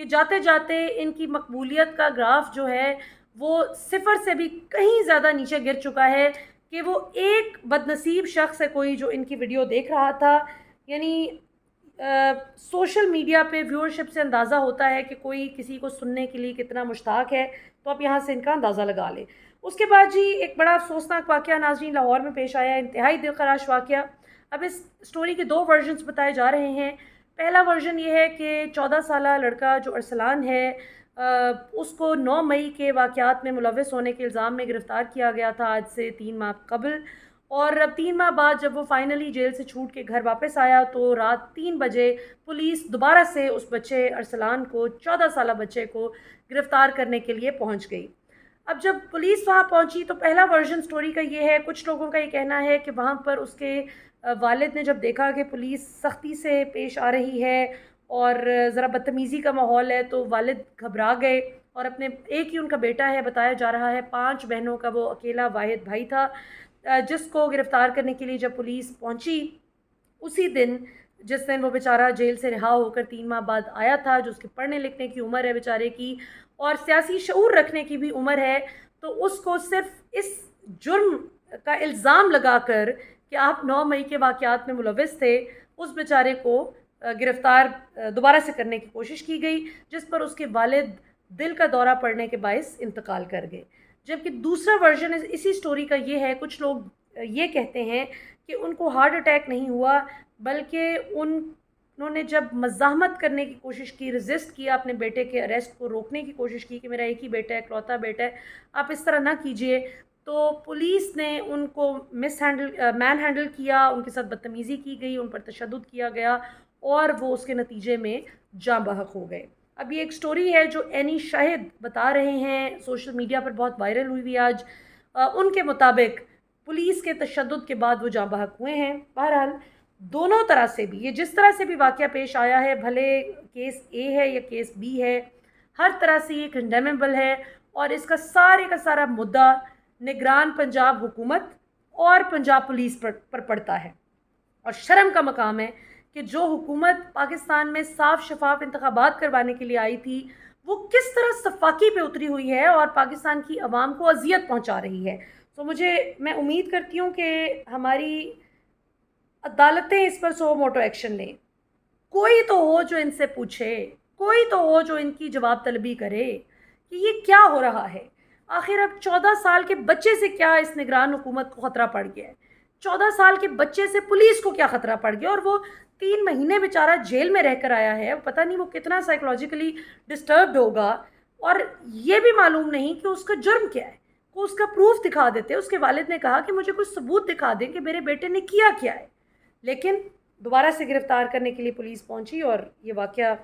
کہ جاتے جاتے ان کی مقبولیت کا گراف جو ہے وہ صفر سے بھی کہیں زیادہ نیچے گر چکا ہے کہ وہ ایک بدنصیب شخص ہے کوئی جو ان کی ویڈیو دیکھ رہا تھا. یعنی سوشل میڈیا پہ ویورشپ سے اندازہ ہوتا ہے کہ کوئی کسی کو سننے کے لیے کتنا مشتاق ہے, تو آپ یہاں سے ان کا اندازہ لگا لیں. اس کے بعد جی ایک بڑا افسوسناک واقعہ ناظرین لاہور میں پیش آیا, انتہائی دل خراش واقعہ. اب اس سٹوری کے 2 ورژنز بتائے جا رہے ہیں. پہلا ورژن یہ ہے کہ 14 سالہ لڑکا جو ارسلان ہے اس کو 9 مئی کے واقعات میں ملوث ہونے کے الزام میں گرفتار کیا گیا تھا آج سے 3 ماہ قبل, اور اب 3 ماہ بعد جب وہ فائنلی جیل سے چھوٹ کے گھر واپس آیا تو رات 3 بجے پولیس دوبارہ سے اس بچے ارسلان کو 14 سالہ بچے کو گرفتار کرنے کے لیے پہنچ گئی. اب جب پولیس وہاں پہنچی تو پہلا ورژن سٹوری کا یہ ہے, کچھ لوگوں کا یہ کہنا ہے کہ وہاں پر اس کے والد نے جب دیکھا کہ پولیس سختی سے پیش آ رہی ہے اور ذرا بدتمیزی کا ماحول ہے تو والد گھبرا گئے, اور اپنے ایک ہی ان کا بیٹا ہے, بتایا جا رہا ہے 5 بہنوں کا وہ اکیلا واحد بھائی تھا, جس کو گرفتار کرنے کے لیے جب پولیس پہنچی اسی دن جس دن وہ بیچارہ جیل سے رہا ہو کر 3 ماہ بعد آیا تھا, جو اس کے پڑھنے لکھنے کی عمر ہے بیچارے کی اور سیاسی شعور رکھنے کی بھی عمر ہے, تو اس کو صرف اس جرم کا الزام لگا کر کہ آپ 9 مئی کے واقعات میں ملوث تھے, اس بیچارے کو گرفتار دوبارہ سے کرنے کی کوشش کی گئی, جس پر اس کے والد دل کا دورہ پڑنے کے باعث انتقال کر گئے. جبکہ دوسرا ورژن اسی سٹوری کا یہ ہے, کچھ لوگ یہ کہتے ہیں کہ ان کو ہارٹ اٹیک نہیں ہوا بلکہ انہوں نے جب مزاحمت کرنے کی کوشش کی, ریزسٹ کیا, اپنے بیٹے کے اریسٹ کو روکنے کی کوشش کی کہ میرا ایک ہی بیٹا ہے, اکلوتا بیٹا ہے, آپ اس طرح نہ کیجئے, تو پولیس نے ان کو مین ہینڈل کیا, ان کے ساتھ بدتمیزی کی گئی, ان پر تشدد کیا گیا اور وہ اس کے نتیجے میں جاں بحق ہو گئے. اب یہ ایک سٹوری ہے جو اینی شاہد بتا رہے ہیں, سوشل میڈیا پر بہت وائرل ہوئی ہوئی آج. ان کے مطابق پولیس کے تشدد کے بعد وہ جاں بحق ہوئے ہیں. بہرحال دونوں طرح سے بھی, یہ جس طرح سے بھی واقعہ پیش آیا ہے, بھلے کیس اے ہے یا کیس بی ہے, ہر طرح سے یہ کنڈیمیبل ہے, اور اس کا سارے کا سارا مدعا نگران پنجاب حکومت اور پنجاب پولیس پر پڑتا ہے. اور شرم کا مقام ہے کہ جو حکومت پاکستان میں صاف شفاف انتخابات کروانے کے لیے آئی تھی وہ کس طرح صفاقی پہ اتری ہوئی ہے اور پاکستان کی عوام کو اذیت پہنچا رہی ہے. تو میں امید کرتی ہوں کہ ہماری عدالتیں اس پر سو موٹو ایکشن لیں. کوئی تو ہو جو ان سے پوچھے, کوئی تو ہو جو ان کی جواب طلبی کرے کہ یہ کیا ہو رہا ہے. آخر اب 14 سال کے بچے سے کیا اس نگران حکومت کو خطرہ پڑ گیا ہے, 14 سال کے بچے سے پولیس کو کیا خطرہ پڑ گیا, اور وہ 3 مہینے بیچارہ جیل میں رہ کر آیا ہے, پتہ نہیں وہ کتنا سائیکولوجیکلی ڈسٹربڈ ہوگا, اور یہ بھی معلوم نہیں کہ اس کا جرم کیا ہے. وہ اس کا پروف دکھا دیتے. اس کے والد نے کہا کہ مجھے کچھ ثبوت دکھا دیں کہ میرے بیٹے نے کیا ہے, لیکن دوبارہ سے گرفتار کرنے کے لیے پولیس پہنچی اور یہ واقعہ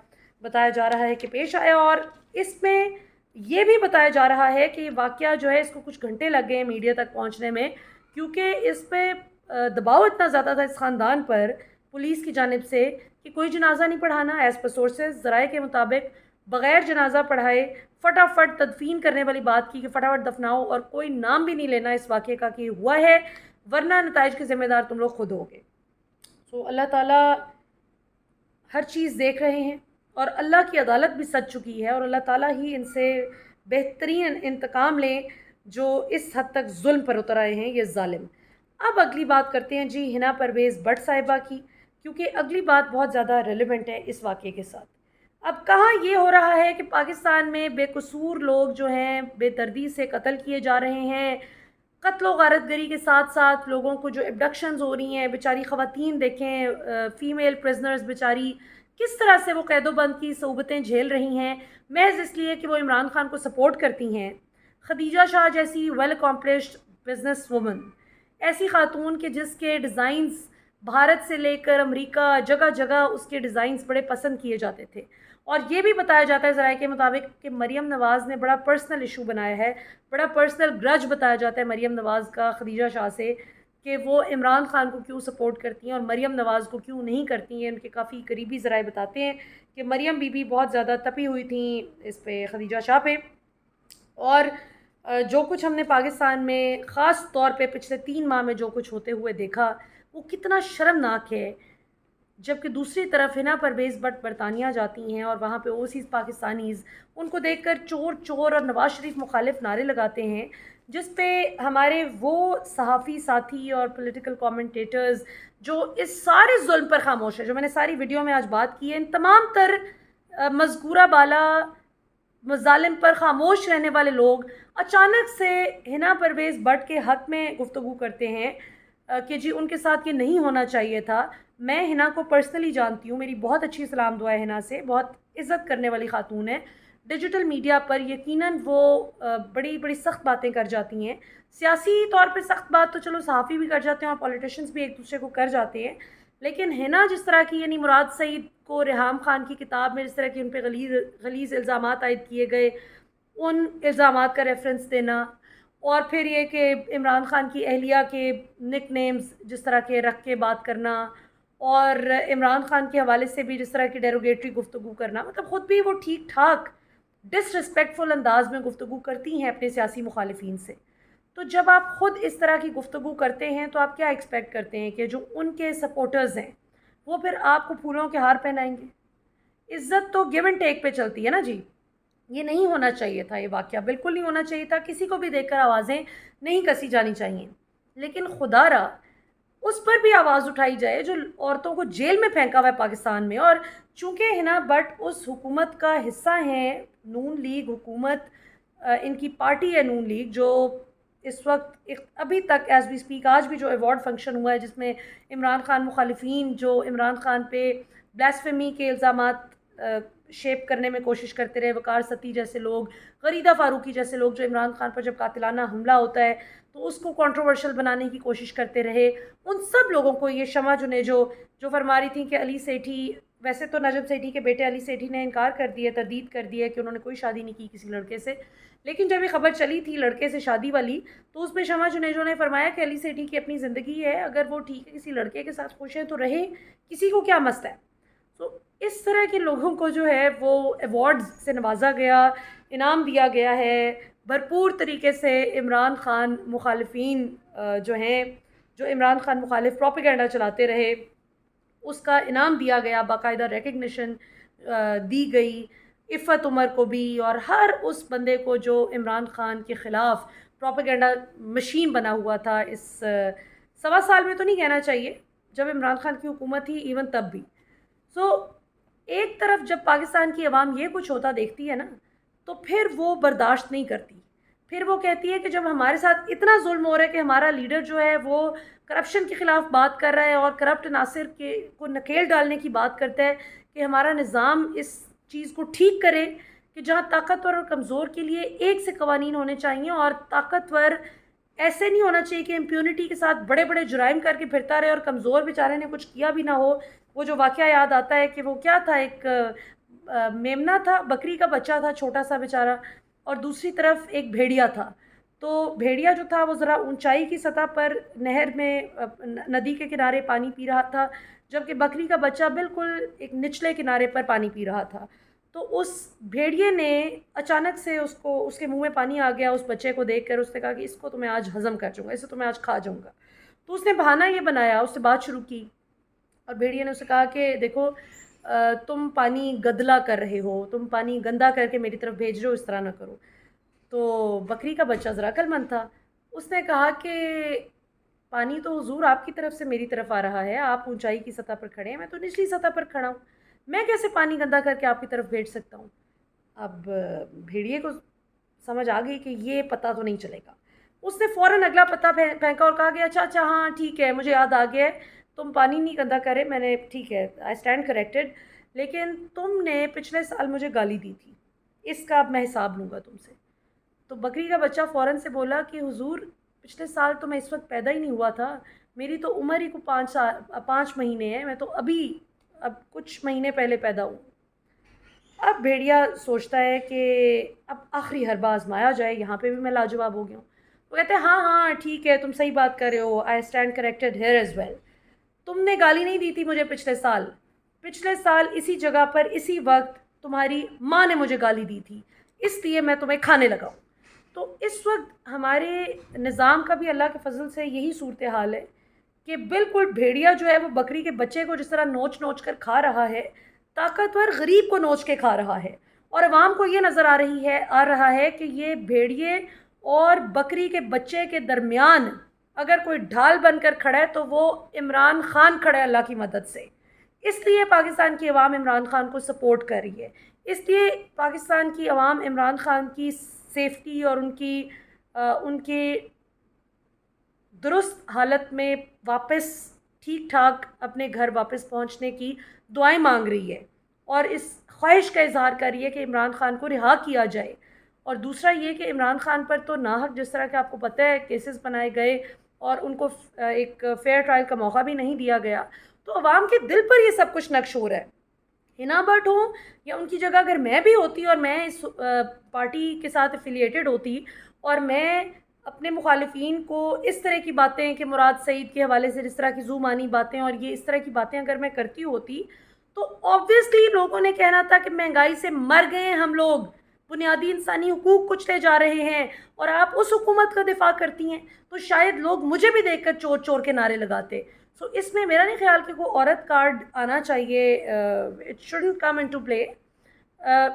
بتایا جا رہا ہے کہ پیش آیا. اور اس میں یہ بھی بتایا جا رہا ہے کہ یہ واقعہ جو ہے اس کو کچھ گھنٹے لگ گئے ہیں میڈیا تک پہنچنے میں, کیونکہ اس پہ دباؤ اتنا زیادہ تھا اس خاندان پر پولیس کی جانب سے کہ کوئی جنازہ نہیں پڑھانا. ایز پر سورسز ذرائع کے مطابق بغیر جنازہ پڑھائے فٹافٹ تدفین کرنے والی بات کی کہ فٹافٹ دفناؤ, اور کوئی نام بھی نہیں لینا اس واقعے کا کہ یہ ہوا ہے, ورنہ نتائج کے ذمہ دار تم لوگ خود ہوگے. سو اللہ تعالیٰ ہر چیز دیکھ رہے ہیں, اور اللہ کی عدالت بھی سچ چکی ہے, اور اللہ تعالیٰ ہی ان سے بہترین انتقام لیں جو اس حد تک ظلم پر اتر آئے ہیں یہ ظالم. اب اگلی بات کرتے ہیں جی ہنا پرویز بٹ صاحبہ کی, کیونکہ اگلی بات بہت زیادہ ریلیونٹ ہے اس واقعے کے ساتھ. اب کہاں یہ ہو رہا ہے کہ پاکستان میں بے قصور لوگ جو ہیں بے دردی سے قتل کیے جا رہے ہیں, قتل و غارت گری کے ساتھ ساتھ لوگوں کو جو ابڈکشنز ہو رہی ہیں, بیچاری خواتین دیکھیں, فیمیل پرزنرز بیچاری کس طرح سے وہ قید و بند کی صعوبتیں جھیل رہی ہیں محض اس لیے کہ وہ عمران خان کو سپورٹ کرتی ہیں. خدیجہ شاہ جیسی ویل اکمپلشڈ بزنس وومن, ایسی خاتون کہ جس کے ڈیزائنز بھارت سے لے کر امریکہ جگہ جگہ اس کے ڈیزائنز بڑے پسند کیے جاتے تھے, اور یہ بھی بتایا جاتا ہے ذرائع کے مطابق کہ مریم نواز نے بڑا پرسنل ایشو بنایا ہے, بڑا پرسنل گرج بتایا جاتا ہے مریم نواز کا خدیجہ شاہ سے کہ وہ عمران خان کو کیوں سپورٹ کرتی ہیں اور مریم نواز کو کیوں نہیں کرتی ہیں. ان کے کافی قریبی ذرائع بتاتے ہیں کہ مریم بی بی بہت زیادہ تپی ہوئی تھیں اس پہ خدیجہ شاہ پہ, اور جو کچھ ہم نے پاکستان میں خاص طور پہ پچھلے 3 ماہ میں جو کچھ ہوتے ہوئے دیکھا وہ کتنا شرمناک ہے. جبکہ دوسری طرف ہنا پرویز بٹ برطانیہ جاتی ہیں اور وہاں پہ اوورسیز پاکستانیز ان کو دیکھ کر چور چور اور نواز شریف مخالف نعرے لگاتے ہیں، جس پہ ہمارے وہ صحافی ساتھی اور پولیٹیکل کامنٹیٹرز جو اس سارے ظلم پر خاموش ہیں، جو میں نے ساری ویڈیو میں آج بات کی ہے، ان تمام تر مذکورہ بالا مظالم پر خاموش رہنے والے لوگ اچانک سے ہنا پرویز بٹ کے حق میں گفتگو کرتے ہیں کہ جی ان کے ساتھ یہ نہیں ہونا چاہیے تھا۔ میں ہنا کو پرسنلی جانتی ہوں، میری بہت اچھی سلام دعا ہے ہنا سے، بہت عزت کرنے والی خاتون ہے۔ ڈیجیٹل میڈیا پر یقیناً وہ بڑی بڑی سخت باتیں کر جاتی ہیں، سیاسی طور پہ سخت بات تو چلو صحافی بھی کر جاتے ہیں اور پولیٹیشنز بھی ایک دوسرے کو کر جاتے ہیں، لیکن ہنا جس طرح کی، یعنی مراد سعید کو ریحام خان کی کتاب میں جس طرح کی ان پہ غلیظ الزامات عائد کیے گئے، ان الزامات کا ریفرنس دینا، اور پھر یہ کہ عمران خان کی اہلیہ کے نک نیمز جس طرح کے رکھ کے بات کرنا، اور عمران خان کے حوالے سے بھی جس طرح کی ڈیروگیٹری گفتگو کرنا، مطلب خود بھی وہ ٹھیک ٹھاک ڈس رسپیکٹفل انداز میں گفتگو کرتی ہیں اپنے سیاسی مخالفین سے۔ تو جب آپ خود اس طرح کی گفتگو کرتے ہیں تو آپ کیا ایکسپیکٹ کرتے ہیں کہ جو ان کے سپورٹرز ہیں وہ پھر آپ کو پھولوں کے ہار پہنائیں گے؟ عزت تو گیو اینڈ ٹیک پہ چلتی ہے نا جی۔ یہ نہیں ہونا چاہیے تھا، یہ واقعہ بالکل نہیں ہونا چاہیے تھا، کسی کو بھی دیکھ کر آوازیں نہیں کسی جانی چاہیے، لیکن خدا را اس پر بھی آواز اٹھائی جائے جو عورتوں کو جیل میں پھینکا ہوا ہے پاکستان میں۔ اور چونکہ ہنا بٹ اس حکومت کا حصہ ہیں، نون لیگ حکومت، ان کی پارٹی ہے نون لیگ، جو اس وقت ابھی تک ایز وی اسپیک آج بھی جو ایوارڈ فنکشن ہوا ہے جس میں عمران خان مخالفین جو عمران خان پہ بلاسفیمی کے الزامات شیپ کرنے میں کوشش کرتے رہے، وقار ستی جیسے لوگ، غریدہ فاروقی جیسے لوگ جو عمران خان پر جب قاتلانہ حملہ ہوتا ہے تو اس کو کنٹروورشل بنانے کی کوشش کرتے رہے، ان سب لوگوں کو یہ شمع جو فرما رہی تھیں کہ علی سیٹھی، ویسے تو نجم سیٹھی کے بیٹے علی سیٹھی نے انکار کر دیا، تردید کر دیا کہ انہوں نے کوئی شادی نہیں کی کسی لڑکے سے، لیکن جب یہ خبر چلی تھی لڑکے سے شادی والی تو اس میں شمع جنیجو نے فرمایا کہ علی سیٹھی کی اپنی زندگی ہے، اگر وہ ٹھیک ہے کسی لڑکے کے ساتھ خوش ہیں تو رہے، کسی کو کیا مسئلہ ہے۔ تو اس طرح کے لوگوں کو جو ہے وہ ایوارڈز سے نوازا گیا، انعام دیا گیا ہے، بھرپور طریقے سے عمران خان مخالفین جو ہیں، جو عمران خان مخالف پروپیگنڈا چلاتے رہے، اس کا انعام دیا گیا، باقاعدہ ریکگنیشن دی گئی عفت عمر کو بھی، اور ہر اس بندے کو جو عمران خان کے خلاف پروپیگنڈا مشین بنا ہوا تھا اس 1.25 سال میں، تو نہیں کہنا چاہیے، جب عمران خان کی حکومت تھی ایون تب بھی۔ سو ایک طرف جب پاکستان کی عوام یہ کچھ ہوتا دیکھتی ہے نا تو پھر وہ برداشت نہیں کرتی، پھر وہ کہتی ہے کہ جب ہمارے ساتھ اتنا ظلم ہو رہا ہے کہ ہمارا لیڈر جو ہے وہ کرپشن کے خلاف بات کر رہا ہے اور کرپٹ عناصر کو نکیل ڈالنے کی بات کرتا ہے کہ ہمارا نظام اس چیز کو ٹھیک کرے کہ جہاں طاقتور اور کمزور کے لیے ایک سے قوانین ہونے چاہیے، اور طاقتور ایسے نہیں ہونا چاہیے کہ امپیونٹی کے ساتھ بڑے بڑے جرائم کر کے پھرتا رہے اور کمزور بیچارے نے کچھ کیا بھی نہ ہو۔ وہ جو واقعہ یاد آتا ہے کہ وہ کیا تھا، ایک میمنہ تھا، بکری کا بچہ تھا چھوٹا سا بیچارہ، اور دوسری طرف ایک بھیڑیا تھا، تو بھیڑیا جو تھا وہ ذرا اونچائی کی سطح پر نہر میں ندی کے کنارے پانی پی رہا تھا، جبکہ بکری کا بچہ بالکل ایک نچلے کنارے پر پانی پی رہا تھا۔ تو اس بھیڑیے نے اچانک سے اس کے منہ میں پانی آ گیا، اس بچے کو دیکھ کر اس نے کہا کہ اس کو تو میں آج ہضم کر جاؤں گا، اسے تو میں آج کھا جاؤں گا۔ تو اس نے بہانہ یہ بنایا، اس سے بات شروع کی، اور بھیڑیے نے اسے کہا کہ دیکھو تم پانی گدلا کر رہے ہو، تم پانی گندا کر کے میری طرف بھیج رہے ہو، اس طرح نہ کرو۔ تو بکری کا بچہ ذرا عقل مند تھا، اس نے کہا کہ پانی تو حضور آپ کی طرف سے میری طرف آ رہا ہے، آپ اونچائی کی سطح پر کھڑے ہیں، میں تو نچلی سطح پر کھڑا ہوں، میں کیسے پانی گندا کر کے آپ کی طرف بھیج سکتا ہوں۔ اب بھیڑیے کو سمجھ آ گئی کہ یہ پتہ تو نہیں چلے گا، اس نے فوراً اگلا پتہ پھینکا اور کہا کہ اچھا ہاں ٹھیک ہے، مجھے یاد آ گیا ہے، تم پانی نہیں گندا کرے، میں نے ٹھیک ہے، آئی اسٹینڈ کریکٹڈ، لیکن تم نے پچھلے سال مجھے گالی دی تھی، اس کا اب میں حساب لوں گا تم سے۔ تو بکری کا بچہ فوراً سے بولا کہ حضور پچھلے سال تو میں اس وقت پیدا ہی نہیں ہوا تھا، میری تو عمر ہی کو 5 مہینے ہے، میں تو اب کچھ مہینے پہلے پیدا ہوں۔ اب بھیڑیا سوچتا ہے کہ اب آخری حربہ آزمایا جائے، یہاں پہ بھی میں لاجواب ہو گیا ہوں۔ وہ کہتے ہیں ہاں ٹھیک ہے، تم صحیح بات کر رہے ہو، I stand corrected here as well, تم نے گالی نہیں دی تھی مجھے پچھلے سال اسی جگہ پر اسی وقت تمہاری ماں نے مجھے گالی دی تھی، اس لیے میں تمہیں کھانے لگا ہوں۔ تو اس وقت ہمارے نظام کا بھی اللہ کے فضل سے یہی صورتحال ہے کہ بالکل بھیڑیا جو ہے وہ بکری کے بچے کو جس طرح نوچ نوچ کر کھا رہا ہے، طاقتور غریب کو نوچ کے کھا رہا ہے، اور عوام کو یہ نظر آ رہا ہے کہ یہ بھیڑیے اور بکری کے بچے کے درمیان اگر کوئی ڈھال بن کر کھڑا ہے تو وہ عمران خان کھڑا ہے اللہ کی مدد سے۔ اس لیے پاکستان کی عوام عمران خان کو سپورٹ کر رہی ہے، اس لیے پاکستان کی عوام عمران خان کی سیفٹی اور ان کی درست حالت میں واپس ٹھیک ٹھاک اپنے گھر واپس پہنچنے کی دعائیں مانگ رہی ہے، اور اس خواہش کا اظہار کر رہی ہے کہ عمران خان کو رہا کیا جائے۔ اور دوسرا یہ کہ عمران خان پر تو ناحق جس طرح کہ آپ کو پتہ ہے کیسز بنائے گئے اور ان کو ایک فیئر ٹرائل کا موقع بھی نہیں دیا گیا، تو عوام کے دل پر یہ سب کچھ نقش ہو رہا ہے۔ ہنا بٹ ہوں یا ان کی جگہ اگر میں بھی ہوتی اور میں اس پارٹی کے ساتھ افیلیٹڈ ہوتی اور میں اپنے مخالفین کو اس طرح کی باتیں کہ مراد سعید کے حوالے سے جس طرح کی زومانی باتیں اور یہ اس طرح کی باتیں اگر میں کرتی ہوتی تو آبویسلی لوگوں نے کہنا تھا کہ مہنگائی سے مر گئے ہیں ہم لوگ، بنیادی انسانی حقوق کچلے جا رہے ہیں، اور آپ اس حکومت کا دفاع کرتی ہیں، تو شاید لوگ مجھے بھی دیکھ کر چور چور کے نعرے لگاتے۔ سو اس میں میرا نہیں خیال کہ کوئی عورت کارڈ آنا چاہیے، it shouldn't come in to play.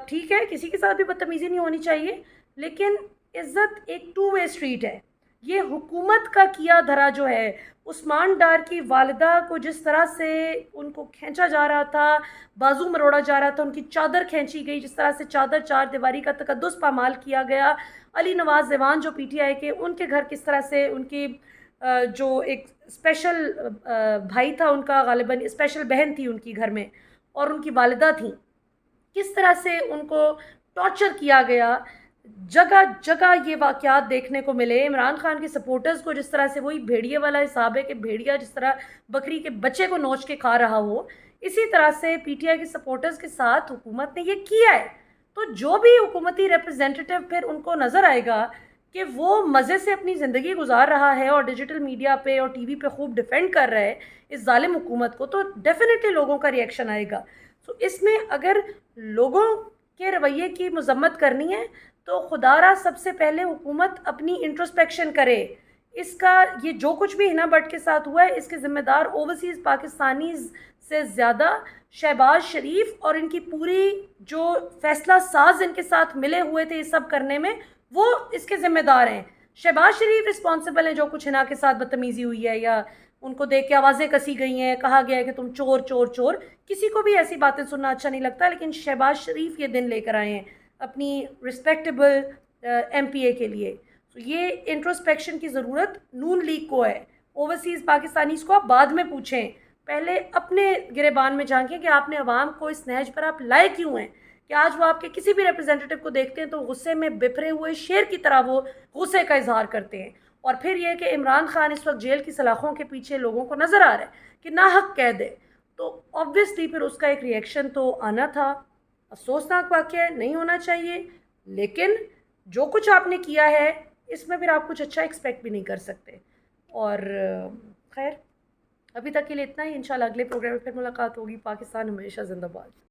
ٹھیک ہے کسی کے ساتھ بھی بدتمیزی نہیں ہونی چاہیے، لیکن عزت ایک ٹو وے اسٹریٹ ہے۔ یہ حکومت کا کیا دھرا جو ہے، عثمان ڈار کی والدہ کو جس طرح سے ان کو کھینچا جا رہا تھا، بازو مروڑا جا رہا تھا، ان کی چادر کھینچی گئی، جس طرح سے چادر چار دیواری کا تقدس پامال کیا گیا، علی نواز دیوان جو پی ٹی آئی کے ان کے گھر کس طرح سے ان کی جو ایک اسپیشل بھائی تھا ان کا، غالباً اسپیشل بہن تھی ان کی گھر میں، اور ان کی والدہ تھیں، کس طرح سے ان کو ٹارچر کیا گیا، جگہ جگہ یہ واقعات دیکھنے کو ملے۔ عمران خان کے سپورٹرز کو جس طرح سے وہی بھیڑیے والا حساب ہے کہ بھیڑیا جس طرح بکری کے بچے کو نوچ کے کھا رہا ہو، اسی طرح سے پی ٹی آئی کے سپورٹرز کے ساتھ حکومت نے یہ کیا ہے۔ تو جو بھی حکومتی ریپرزینٹیٹیو پھر ان کو نظر آئے گا کہ وہ مزے سے اپنی زندگی گزار رہا ہے اور ڈیجیٹل میڈیا پہ اور ٹی وی پہ خوب ڈیفینڈ کر رہا ہے اس ظالم حکومت کو، تو ڈیفینیٹلی لوگوں کا ری ایکشن آئے گا۔ سو اس میں اگر لوگوں کے رویے کی مذمت کرنی ہے تو خدا را سب سے پہلے حکومت اپنی انٹروسپیکشن کرے۔ اس کا یہ جو کچھ بھی ہنا بٹ کے ساتھ ہوا ہے، اس کے ذمہ دار اوورسیز پاکستانیز سے زیادہ شہباز شریف اور ان کی پوری جو فیصلہ ساز ان کے ساتھ ملے ہوئے تھے یہ سب کرنے میں، وہ اس کے ذمہ دار ہیں۔ شہباز شریف رسپانسبل ہیں جو کچھ ہنا کے ساتھ بدتمیزی ہوئی ہے، یا ان کو دیکھ کے آوازیں کسی گئی ہیں، کہا گیا ہے کہ تم چور چور چور۔ کسی کو بھی ایسی باتیں سننا اچھا نہیں لگتا، لیکن شہباز شریف یہ دن لے کر آئے ہیں اپنی رسپیکٹیبل ایم پی اے کے لیے۔ تو یہ انٹروسپیکشن کی ضرورت نون لیگ کو ہے۔ اوورسیز پاکستانیز کو آپ بعد میں پوچھیں، پہلے اپنے گریبان میں جھانکیں کہ آپ نے عوام کو اس نہج پر آپ لائے کیوں ہیں کہ آج وہ آپ کے کسی بھی ریپرزینٹیٹیو کو دیکھتے ہیں تو غصے میں بپھرے ہوئے شیر کی طرح وہ غصے کا اظہار کرتے ہیں۔ اور پھر یہ کہ عمران خان اس وقت جیل کی سلاخوں کے پیچھے لوگوں کو نظر آ رہا ہے کہ ناحق قید ہے، تو آبویسلی پھر اس کا ایک ری ایکشن تو آنا تھا۔ افسوسناک واقعہ ہے، نہیں ہونا چاہیے، لیکن جو کچھ آپ نے کیا ہے اس میں پھر آپ کچھ اچھا ایکسپیکٹ بھی نہیں کر سکتے۔ اور خیر ابھی تک کے لیے اتنا ہی، انشاءاللہ اگلے پروگرام میں پھر ملاقات ہوگی۔ پاکستان ہمیشہ زندہ باد۔